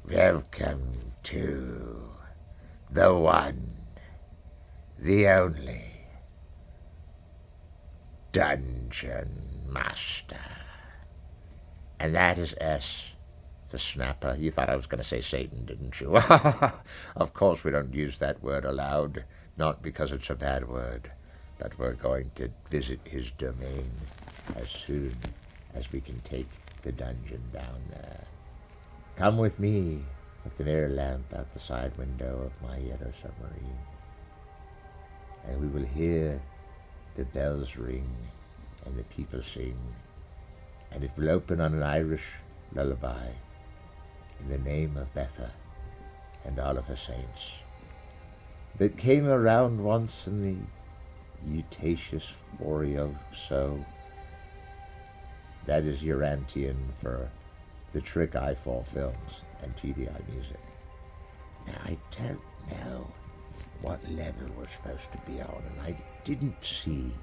Welcome to the one, the only Dungeon Master. And that is S, the Snapper. You thought I was going to say Satan, didn't you? Of course we don't use that word aloud, not because it's a bad word, but we're going to visit his domain as soon as we can take the dungeon down there. Come with me with the mirror lamp out the side window of my yellow submarine, and we will hear the bells ring and the people sing, and it will open on an Irish lullaby in the name of Betha and all of her saints that came around once in the Eutatius Forio, so that is Urantian for the Trick Eyefall Films and TDI Music. Now, I don't know what level we're supposed to be on, and I didn't see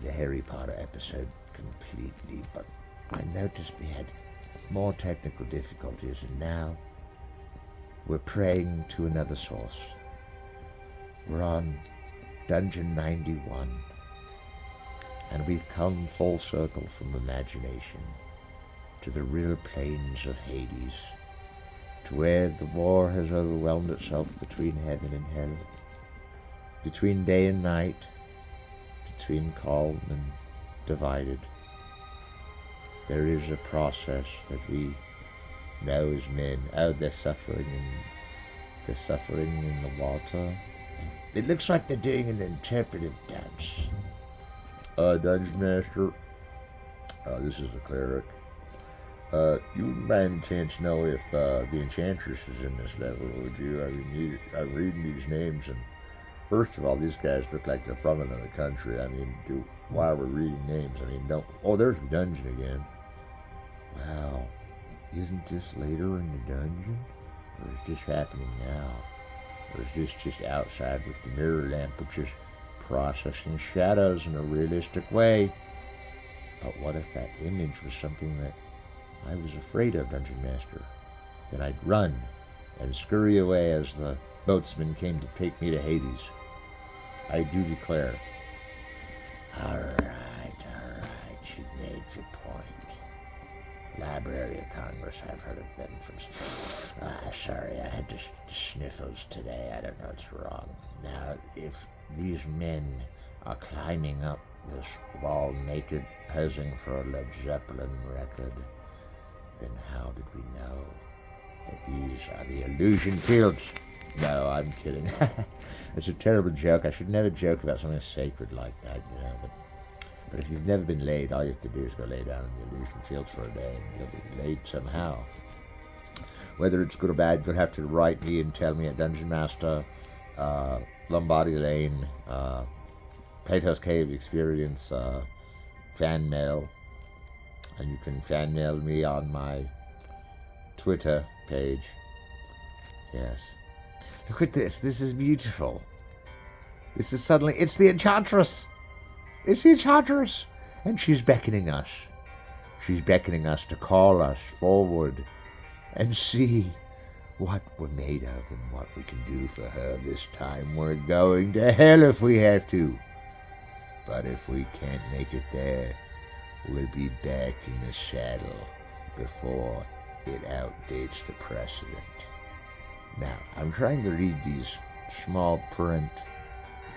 the Harry Potter episode completely, but I noticed we had more technical difficulties, and now we're praying to another source. We're on Dungeon 91, and we've come full circle from imagination to the real plains of Hades, to where the war has overwhelmed itself between heaven and hell, between day and night, between calm and divided. There is a process that we know as men. Oh, they're suffering in the water. It looks like they're doing an interpretive dance. Dungeon Master, this is the cleric. You wouldn't by any chance know if the Enchantress is in this level, would you? I mean, I'm reading these names, and first of all, these guys look like they're from another country. I mean, while we're reading names, I mean, don't... Oh, there's the dungeon again. Wow. Isn't this later in the dungeon? Or is this happening now? Or is this just outside with the mirror lamp, which is processing shadows in a realistic way? But what if that image was something that I was afraid of, Dungeon Master? Then I'd run and scurry away as the boatsman came to take me to Hades. I do declare. All right, you've made your point. Library of Congress, I've heard of them from... sorry, I had the sniffles today. I don't know what's wrong. Now, if these men are climbing up this wall naked, posing for a Led Zeppelin record, then how did we know that these are the illusion fields? No, I'm kidding. It's a terrible joke. I should never joke about something sacred like that, you know. But if you've never been laid, all you have to do is go lay down in the illusion fields for a day, and you'll be laid somehow. Whether it's good or bad, you'll have to write me and tell me at Dungeon Master, Lombardi Lane, Plato's Cave Experience, fan mail. And you can fan mail me on my Twitter page. Yes. Look at this. This is beautiful. This is suddenly... It's the Enchantress! It's the Enchantress! And she's beckoning us. She's beckoning us to call us forward and see what we're made of and what we can do for her this time. We're going to hell if we have to. But if we can't make it there, we'll be back in the saddle before it outdates the precedent. Now, I'm trying to read these small print.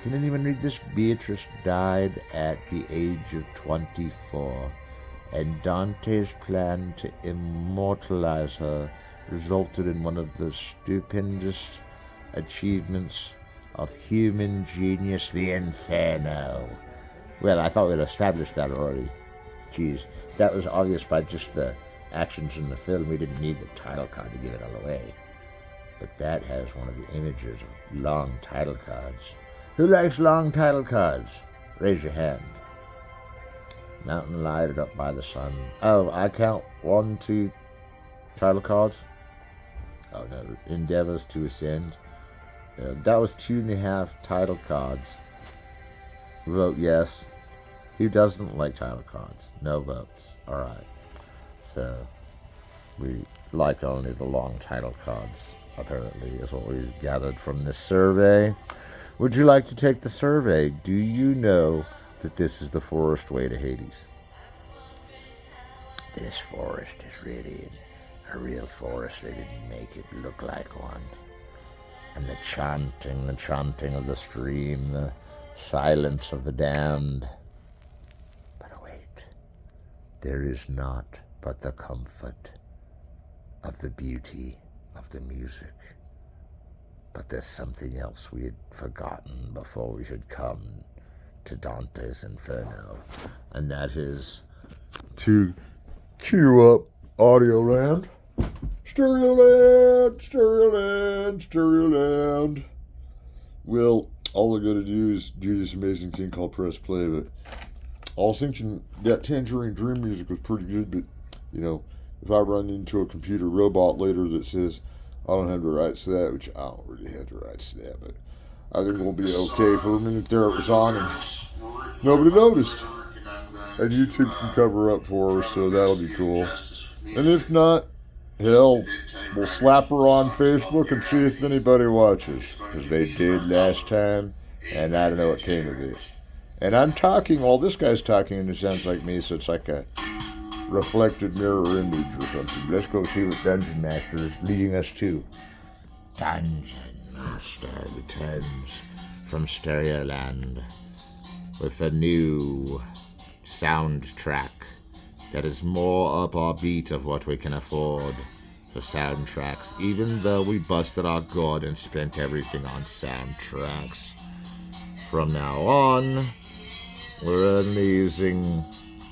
Can anyone read this? Beatrice died at the age of 24, and Dante's plan to immortalize her resulted in one of the stupendous achievements of human genius, the inferno. Well, I thought we'd established that already. Jeez, that was obvious by just the actions in the film. We didn't need the title card to give it all away. But that has one of the images of long title cards. Who likes long title cards? Raise your hand. Mountain lighted up by the sun. Oh, I count 1, 2 title cards. Oh no, endeavors to ascend. That was 2.5 title cards. Vote yes. Who doesn't like title cards? No votes. Alright. So, We like only the long title cards, apparently, is what we gathered from this survey. Would you like to take the survey? Do you know that this is the forest way to Hades? This forest is really a real forest. They didn't make it look like one. And the chanting of the stream, the silence of the damned. But wait, there is not but the comfort of the beauty of the music. But there's something else we had forgotten before we should come to Dante's Inferno, and that is to cue up Audioland. Stereoland. Well, all I gotta do is do this amazing thing called press play, but I was thinking that Tangerine Dream music was pretty good, but, if I run into a computer robot later that says I don't have the rights to that, which I don't really have the rights to that, but I think we'll be okay. For a minute there it was on and nobody noticed. And YouTube can cover up for us, so that'll be cool. And if not, hell, we'll slap her on Facebook and see if anybody watches. Because they did last time, and I don't know what came of it. And I'm talking while this guy's talking, and it sounds like me, so it's like a reflected mirror image or something. Let's go see what Dungeon Master is leading us to. Dungeon Master returns from Stereoland with a new soundtrack that is more up our beat of what we can afford for soundtracks, even though we busted our gourd and spent everything on soundtracks. From now on, we're only using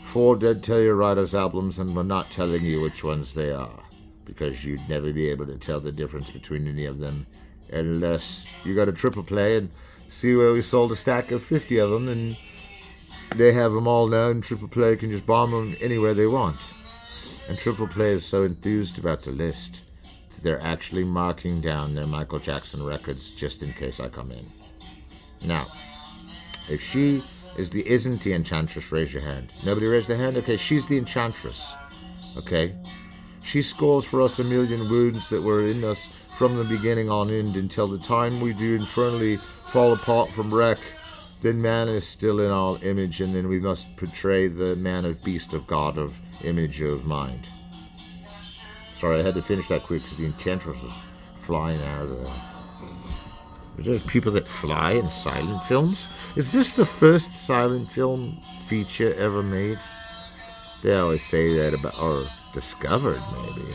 4 Dead Telluride albums, and we're not telling you which ones they are, because you'd never be able to tell the difference between any of them unless you got a triple play and see where we sold a stack of 50 of them, and they have them all now, and triple play can just bomb them anywhere they want. And triple play is so enthused about the list that they're actually marking down their Michael Jackson records just in case I come in. Now, if she isn't the Enchantress, raise your hand. Nobody raised their hand? Okay, she's the Enchantress. Okay? She scores for us 1,000,000 wounds that were in us from the beginning on end until the time we do infernally fall apart from wreck. Then man is still in our image, and then we must portray the man of beast of God of image of mind. Sorry, I had to finish that quick because the Enchantress is flying out of there. Is there people that fly in silent films? Is this the first silent film feature ever made? They always say that about, or discovered maybe.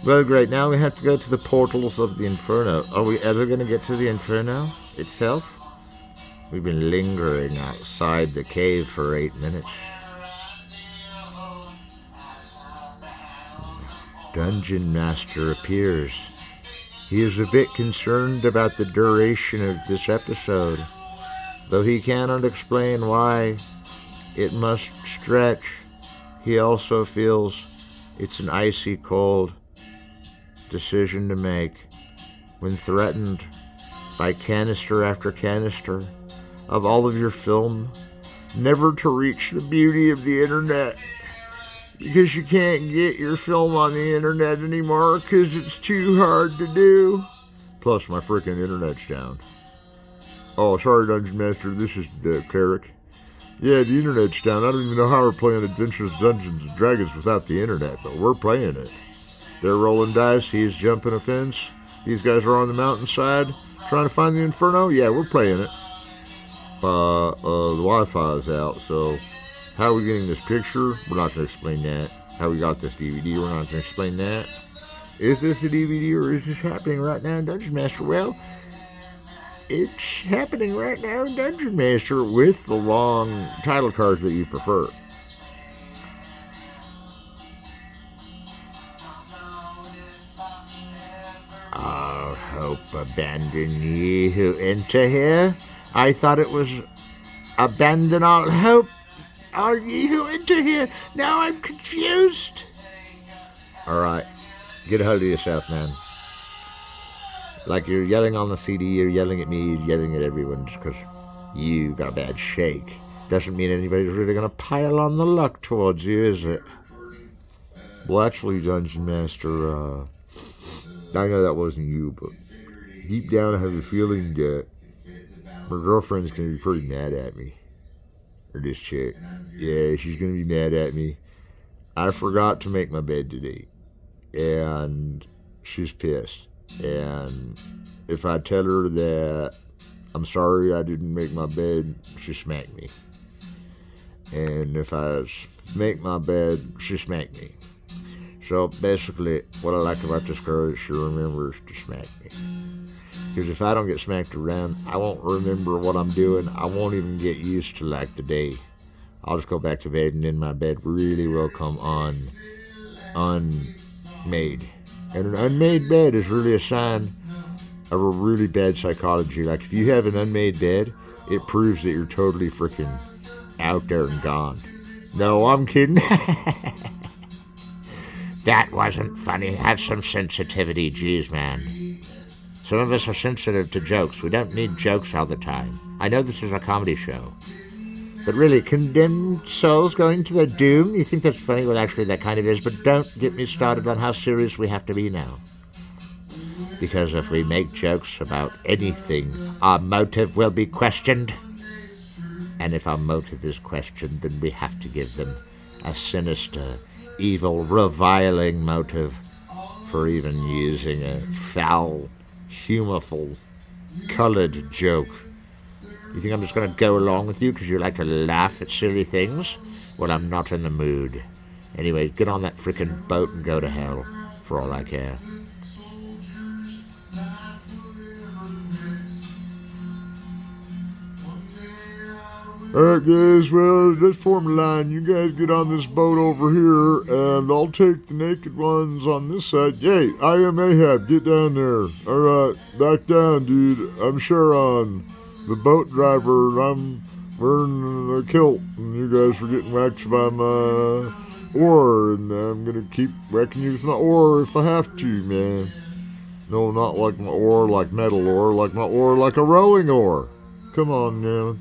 Well, great, now we have to go to the portals of the Inferno. Are we ever going to get to the Inferno itself? We've been lingering outside the cave for 8 minutes. Dungeon Master appears. He is a bit concerned about the duration of this episode, though he cannot explain why it must stretch. He also feels it's an icy cold decision to make when threatened by canister after canister of all of your film, never to reach the beauty of the internet, because you can't get your film on the internet anymore because it's too hard to do. Plus, my freaking internet's down. Oh, sorry, Dungeon Master, this is the cleric. Yeah, the internet's down. I don't even know how we're playing Adventures Dungeons and Dragons without the internet, but we're playing it. They're rolling dice, he's jumping a fence. These guys are on the mountainside trying to find the Inferno. Yeah, we're playing it. The Wi-Fi is out, so how are we getting this picture? We're not going to explain that. How we got this DVD? We're not going to explain that. Is this a DVD or is this happening right now in Dungeon Master? Well, it's happening right now in Dungeon Master with the long title cards that you prefer. I'll hope abandon ye who enter here. I thought it was abandon all hope. Are ye who enter here? Now I'm confused. Alright, get a hold of yourself, man. Like you're yelling on the CD, you're yelling at me, you're yelling at everyone just because you got a bad shake. Doesn't mean anybody's really going to pile on the luck towards you, is it? Well, actually, Dungeon Master, I know that wasn't you, but deep down I have a feeling that my girlfriend's going to be pretty mad at me. Or this chick. Yeah, she's going to be mad at me. I forgot to make my bed today. And she's pissed. And if I tell her that I'm sorry I didn't make my bed, she smack me. And if I make my bed, she smack me. So basically, what I like about this girl is she remembers to smack me. Because if I don't get smacked around, I won't remember what I'm doing. I won't even get used to like the day. I'll just go back to bed, and then my bed really will come on unmade. And an unmade bed is really a sign of a really bad psychology. Like if you have an unmade bed, it proves that you're totally freaking out there and gone. No, I'm kidding. That wasn't funny. Have some sensitivity, geez, man. Some of us are sensitive to jokes. We don't need jokes all the time. I know this is a comedy show. But really, condemned souls going to their doom? You think that's funny? Well, actually, that kind of is. But don't get me started on how serious we have to be now. Because if we make jokes about anything, our motive will be questioned. And if our motive is questioned, then we have to give them a sinister, evil, reviling motive for even using a foul, humorful, colored joke. You think I'm just going to go along with you because you like to laugh at silly things? Well, I'm not in the mood. Anyway, get on that frickin' boat and go to hell, for all I care. Alright guys, well, let's form a line. You guys get on this boat over here, and I'll take the naked ones on this side. Yay, I am Ahab, get down there. Alright, back down, dude. I'm Sharon, the boat driver, and I'm wearing a kilt, and you guys are getting whacked by my oar, and I'm gonna keep whacking you with my oar if I have to, man. No, not like my oar, like metal oar, like my oar, like a rowing oar. Come on, now.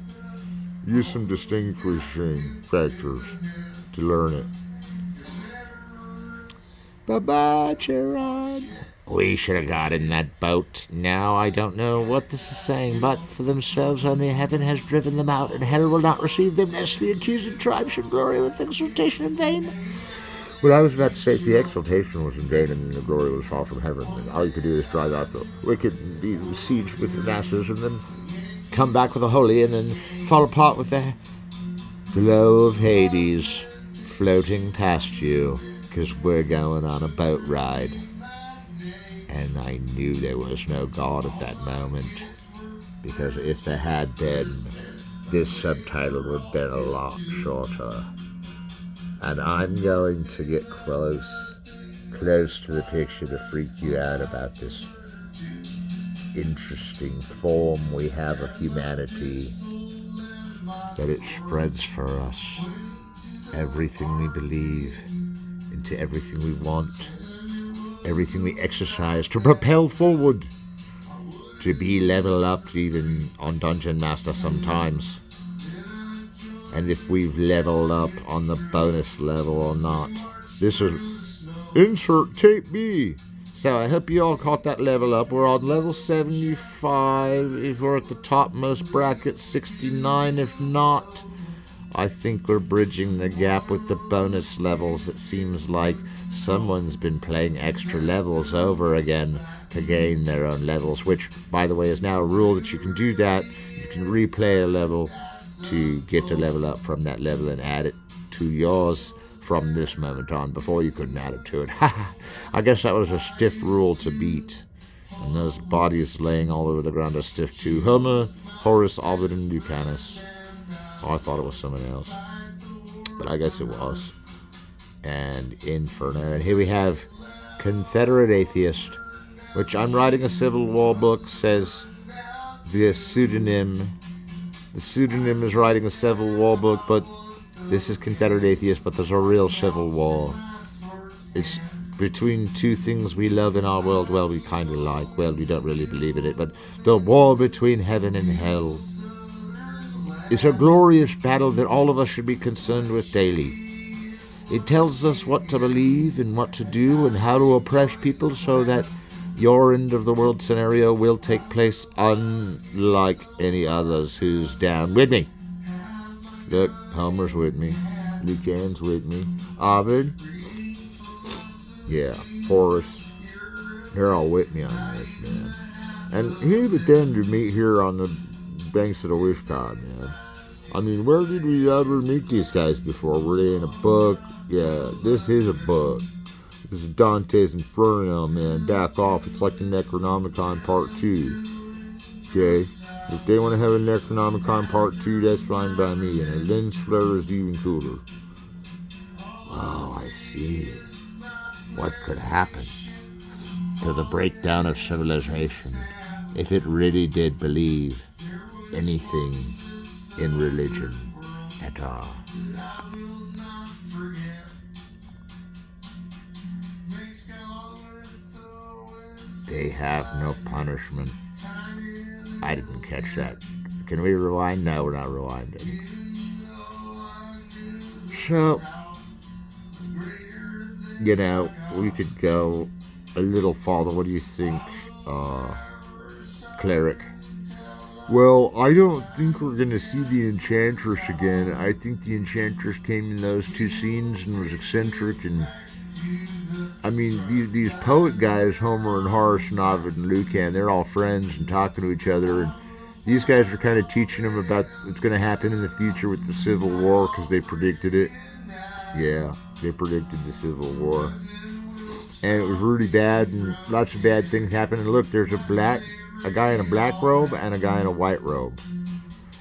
Use some distinguishing factors to learn it. Bye-bye, Charon. We should have got in that boat. Now I don't know what this is saying, but for themselves only heaven has driven them out, and hell will not receive them, lest the accused tribe should glory with exaltation in vain. Well, I was about to say, if the exaltation was in vain and the glory was far from heaven, then all you could do is drive out the wicked and be besieged with the masses, and then come back with the holy, and then fall apart with the glow of Hades floating past you, because we're going on a boat ride. And I knew there was no God at that moment, because if there had been, this subtitle would have been a lot shorter. And I'm going to get close to the picture to freak you out about this interesting form we have of humanity, that it spreads for us everything we believe into everything we want, everything we exercise to propel forward, to be level up even on Dungeon Master sometimes, and if we've leveled up on the bonus level or not. This is insert tape B. So I hope you all caught that level up. We're on level 75 if we're at the topmost bracket, 69 if not. I think we're bridging the gap with the bonus levels. It seems like someone's been playing extra levels over again to gain their own levels, which, by the way, is now a rule that you can do that. You can replay a level to get to level up from that level and add it to yours from this moment on. Before you couldn't add it to it. I guess that was a stiff rule to beat. And those bodies laying all over the ground are stiff too. Homer, Horace, Ovid, and Lucanus. Oh, I thought it was someone else, but I guess it was. And Inferno. And here we have Confederate Atheist, which I'm writing a Civil War book, says the pseudonym. The pseudonym is writing a Civil War book, but this is Confederate Atheist, but there's a real Civil War. It's between two things we love in our world. Well, we kind of like. Well, we don't really believe in it, but the war between heaven and hell. It's a glorious battle that all of us should be concerned with daily. It tells us what to believe and what to do and how to oppress people so that your end of the world scenario will take place unlike any others. Who's down with me? Look, Homer's with me. Lucan's with me. Ovid. Yeah, Horace. They're all with me on this, man. And who but them to meet here on the banks of the Wishcott, man? I mean, where did we ever meet these guys before? Were they in a book? Yeah, this is a book. This is Dante's Inferno, man. Back off. It's like the Necronomicon Part 2. Okay? If they want to have a Necronomicon Part 2, that's fine by me. And a lens flare is even cooler. Oh, I see. What could happen to the breakdown of civilization if it really did believe anything in religion at all? They have no punishment. I didn't catch that. Can we rewind? No, we're not rewinding. So, you know, we could go a little farther. What do you think, Cleric? Well, I don't think we're going to see the Enchantress again. I think the Enchantress came in those two scenes and was eccentric. And, I mean, these poet guys, Homer and Horace and Ovid and Lucan, they're all friends and talking to each other. And these guys are kind of teaching them about what's going to happen in the future with the Civil War because they predicted it. Yeah, they predicted the Civil War. And it was really bad, and lots of bad things happened. And look, there's a guy in a black robe and a guy in a white robe.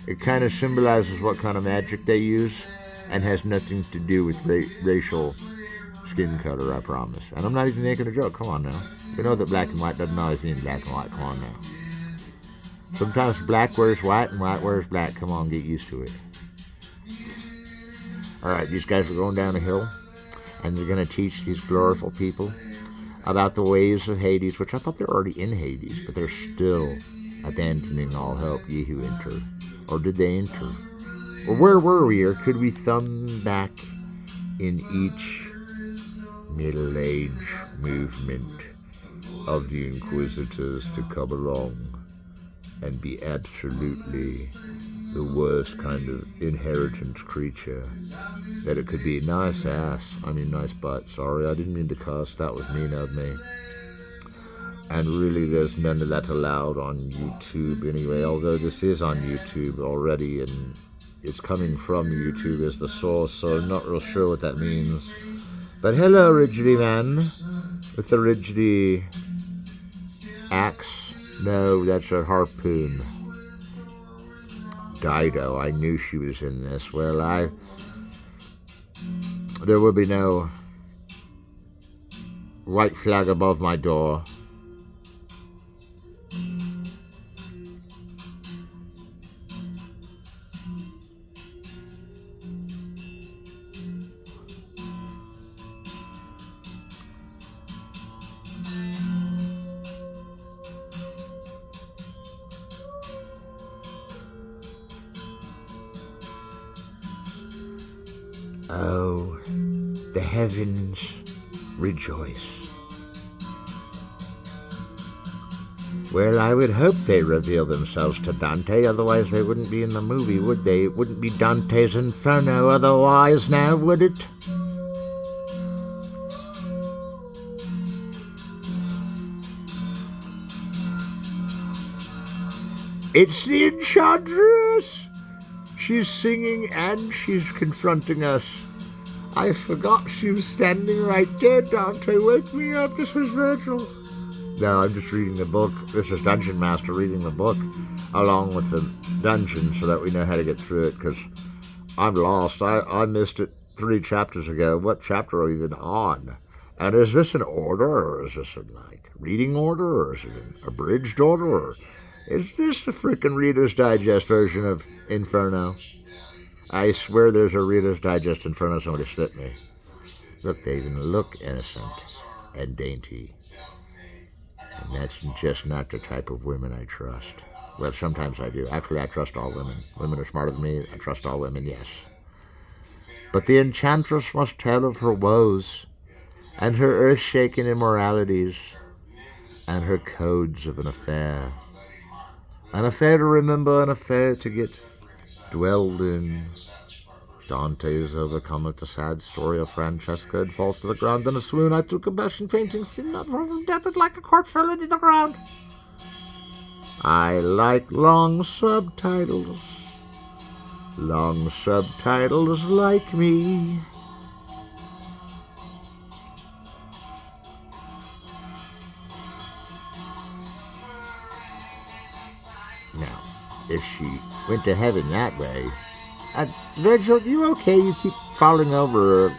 It kind of symbolizes what kind of magic they use and has nothing to do with racial skin color, I promise. And I'm not even making a joke. Come on now. We know that black and white doesn't always mean black and white. Come on now. Sometimes black wears white and white wears black. Come on, get used to it. Alright, these guys are going down a hill, and they're going to teach these glorious people about the ways of Hades, which I thought they're already in Hades, but they're still abandoning all help, ye who enter. Or did they enter? Or where were we? Or could we thumb back in each Middle Age movement of the Inquisitors to come along and be absolutely the worst kind of inheritance creature that it could be? Nice butt. Sorry, I didn't mean to cuss. That was mean of me. And really, there's none of that allowed on YouTube anyway, although this is on YouTube already, and it's coming from YouTube as the source, so I'm not real sure what that means. But hello, Ridgely Man, with the Ridgely axe. No, that's a harpoon. Dido, I knew she was in this. Well, there will be no white flag above my door. Oh, the heavens rejoice. Well, I would hope they reveal themselves to Dante, otherwise they wouldn't be in the movie, would they? It wouldn't be Dante's Inferno otherwise, now, would it? It's the Enchantress! She's singing and she's confronting us. I forgot she was standing right there. Dante, wake me up. This was Virgil. No, I'm just reading the book. This is Dungeon Master reading the book along with the dungeon so that we know how to get through it, because I'm lost. I missed it 3 chapters ago. What chapter are we even on? And is this an order, or is this a reading order, or is it an abridged order, or is this the frickin' Reader's Digest version of Inferno? I swear there's a Reader's Digest Inferno. Somebody slipped me. Look, they even look innocent and dainty. And that's just not the type of women I trust. Well, sometimes I do. Actually, I trust all women. Women are smarter than me. I trust all women, yes. But the enchantress must tell of her woes, and her earth-shaking immoralities, and her codes of an affair. An affair to remember, an affair to get dwelled in. Dante is overcome with the sad story of Francesca and falls to the ground in a swoon. I took a passion fainting, seen not from death, and like a corpse fell into the ground. I like long subtitles. Long subtitles like me. Now, if she went to heaven that way... Virgil, you okay? You keep falling over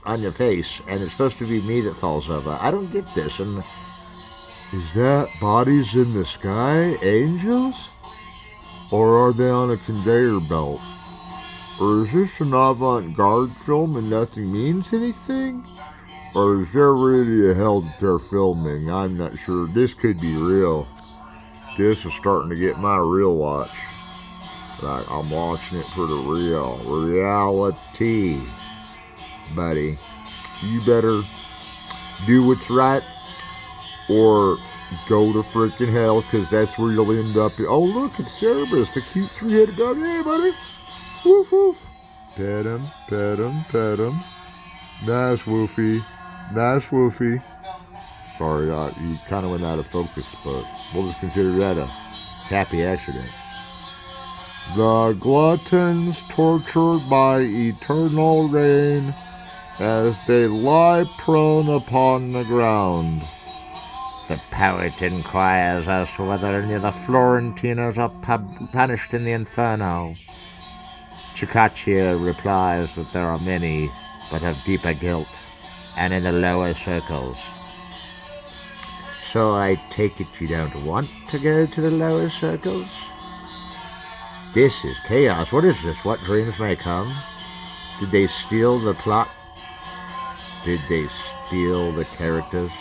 on your face, and it's supposed to be me that falls over. I don't get this. And is that bodies in the sky, angels? Or are they on a conveyor belt? Or is this an avant-garde film and nothing means anything? Or is there really a hell that they're filming? I'm not sure. This could be real. This is starting to get my real watch. Like, I'm watching it for the reality, buddy. You better do what's right or go to freaking hell, because that's where you'll end up. Oh, look, it's Cerberus, the cute three-headed dog. Hey, buddy. Woof, woof. Pet him, pet him, pet him. Nice, Woofy. Nice, Woofy. Sorry, you kind of went out of focus, but we'll just consider that a happy accident. The gluttons tortured by eternal rain as they lie prone upon the ground. The poet inquires as to whether any of the Florentinos are punished in the inferno. Ciccaccia replies that there are many, but of deeper guilt, and in the lower circles. So I take it you don't want to go to the lower circles? This is chaos. What is this? What dreams may come? Did they steal the plot? Did they steal the characters?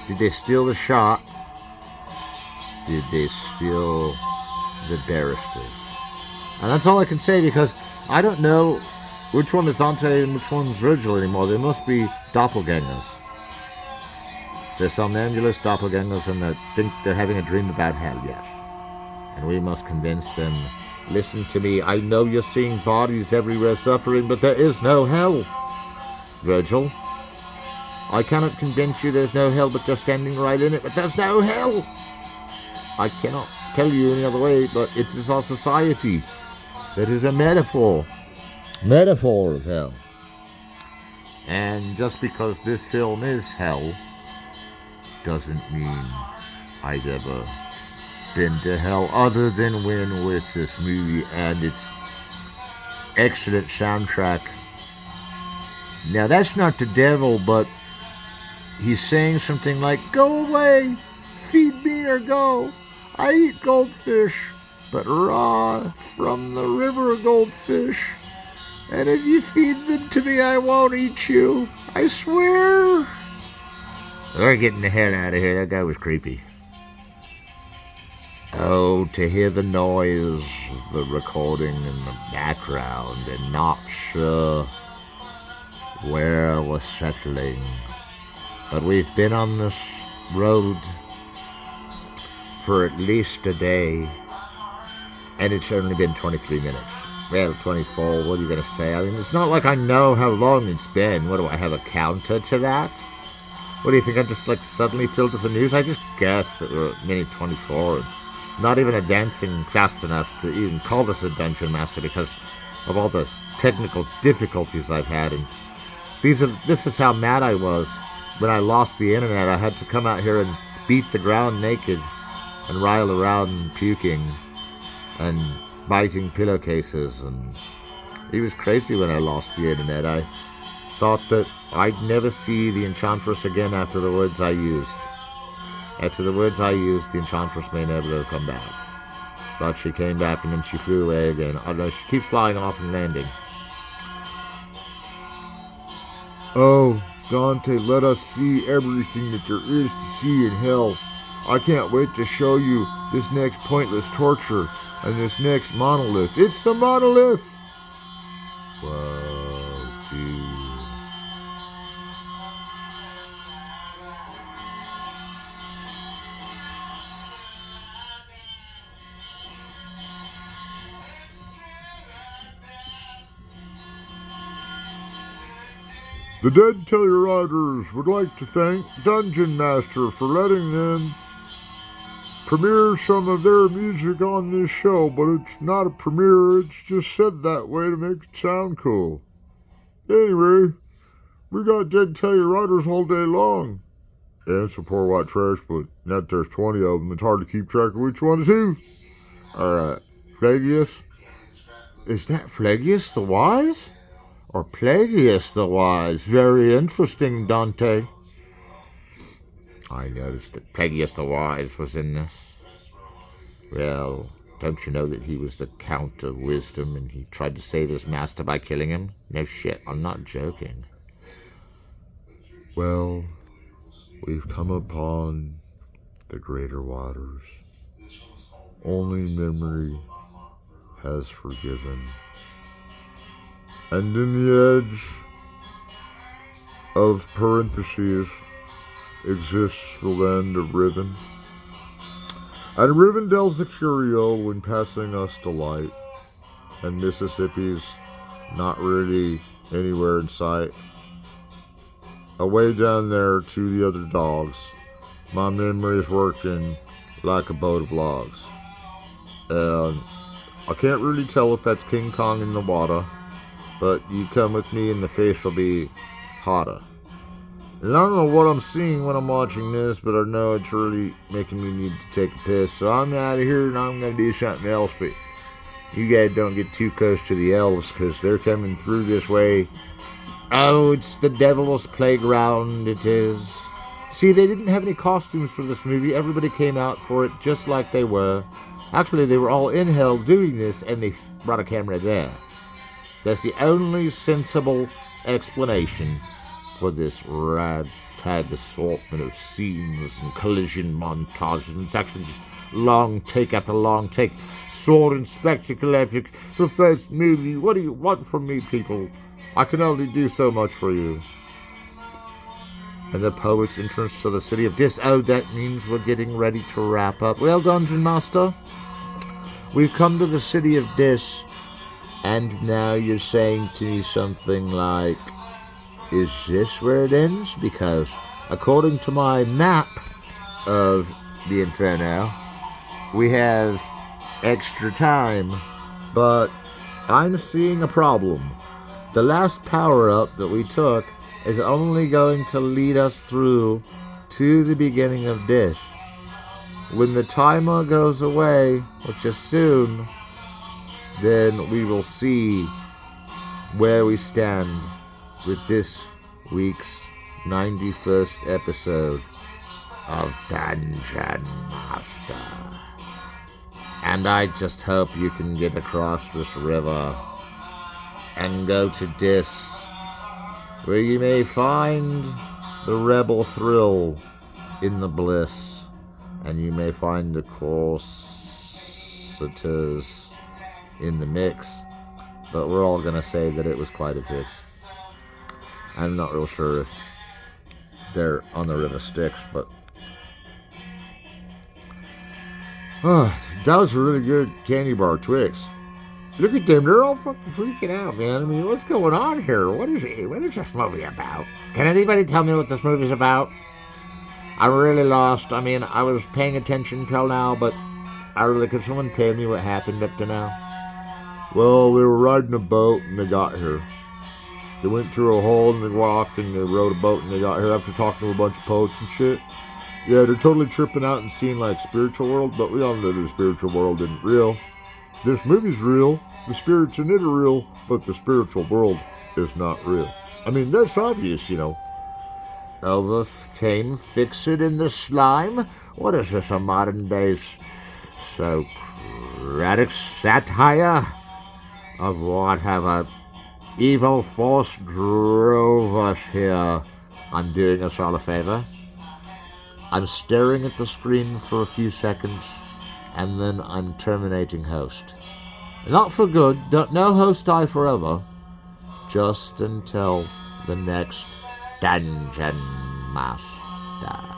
Did they steal the shot? Did they steal the barristers? And that's all I can say, because I don't know which one is Dante and which one's Virgil anymore. They must be doppelgangers. They're somnambulist doppelgangers, and they think they're having a dream about hell, yes. And we must convince them. Listen to me, I know you're seeing bodies everywhere suffering, but there is no hell. Virgil, I cannot convince you there's no hell but just standing right in it, but there's no hell. I cannot tell you any other way, but it is our society that is a metaphor of hell. And just because this film is hell doesn't mean I've ever been to hell, other than when with this movie and its excellent soundtrack. Now that's not the devil, but he's saying something like, "Go away, feed me or go. I eat goldfish, but raw from the river goldfish. And if you feed them to me, I won't eat you. I swear." We're getting the hell out of here. That guy was creepy. Oh, to hear the noise of the recording in the background and not sure where we're settling. But we've been on this road for at least a day, and it's only been 23 minutes. Well, 24, what are you going to say? I mean, it's not like I know how long it's been. What, do I have a counter to that? What do you think, I'm just like suddenly filled with the news? I just guessed that we're at minute 24, and not even advancing fast enough to even call this a Dungeon Master because of all the technical difficulties I've had. And this is how mad I was when I lost the internet. I had to come out here and beat the ground naked and rile around puking and biting pillowcases. And it was crazy when I lost the internet. I thought that I'd never see the Enchantress again after the words I used. After the words I used, the Enchantress may never come back. But she came back and then she flew away again. Although she keeps flying off and landing. Oh, Dante, let us see everything that there is to see in hell. I can't wait to show you this next pointless torture and this next monolith. It's the monolith! Whoa. The Dead Tellurriders would like to thank Dungeon Master for letting them premiere some of their music on this show, but it's not a premiere, it's just said that way to make it sound cool. Anyway, we got Dead Tellurriders all day long. And some poor white trash, but now that there's 20 of them, it's hard to keep track of which one is who. Alright, Plagius? Is that Plagius the Wise? Or Plagius the Wise? Very interesting, Dante. I noticed that Plagius the Wise was in this. Well, don't you know that he was the Count of Wisdom and he tried to save his master by killing him? No shit, I'm not joking. Well, we've come upon the greater waters. Only memory has forgiven. And in the edge of parentheses exists the land of Riven. And Rivendell's the curio when passing us to light. And Mississippi's not really anywhere in sight. Away down there to the other dogs, my memory is working like a boat of logs. And I can't really tell if that's King Kong in the water, but you come with me and the fish will be hotter. And I don't know what I'm seeing when I'm watching this, but I know it's really making me need to take a piss. So I'm out of here and I'm going to do something else. But you guys don't get too close to the elves because they're coming through this way. Oh, it's the devil's playground, it is. See, they didn't have any costumes for this movie. Everybody came out for it just like they were. Actually, they were all in hell doing this, and they brought a camera there. That's the only sensible explanation for this ragtag assortment of scenes and collision montages. And it's actually just long take after long take. Sword and spectacle epic. The first movie. What do you want from me, people? I can only do so much for you. And the poet's entrance to the city of Dis. Oh, that means we're getting ready to wrap up. Well, Dungeon Master, we've come to the city of Dis, and now you're saying to me something like, is this where it ends? Because according to my map of the Inferno, we have extra time, but I'm seeing a problem. The last power-up that we took is only going to lead us through to the beginning of Dis. When the timer goes away, which is soon, then we will see where we stand with this week's 91st episode of Dungeon Master. And I just hope you can get across this river and go to Dis, where you may find the rebel thrill in the bliss, and you may find the corsitors in the mix, but we're all gonna say that it was quite a fix. I'm not real sure if they're on the river Styx, but that was a really good candy bar Twix. Look at them, they're all fucking freaking out, man. I mean, what's going on here? What is it? What is this movie about? Can anybody tell me what this movie's about? I'm really lost. I mean, I was paying attention till now, but could someone tell me what happened up to now? Well, they were riding a boat and they got here. They went through a hole and they walked and they rode a boat and they got here after talking to a bunch of poets and shit. Yeah, they're totally tripping out and seeing like spiritual world, but we all know the spiritual world isn't real. This movie's real, the spirits in it are real, but the spiritual world is not real. I mean, that's obvious, you know. Elvis came fix it in the slime? What is this, a modern day Socratic satire of what have a evil force drove us here? I'm doing us all a favor. I'm staring at the screen for a few seconds, and then I'm terminating host. Not for good, no host die forever, just until the next Dungeon Master.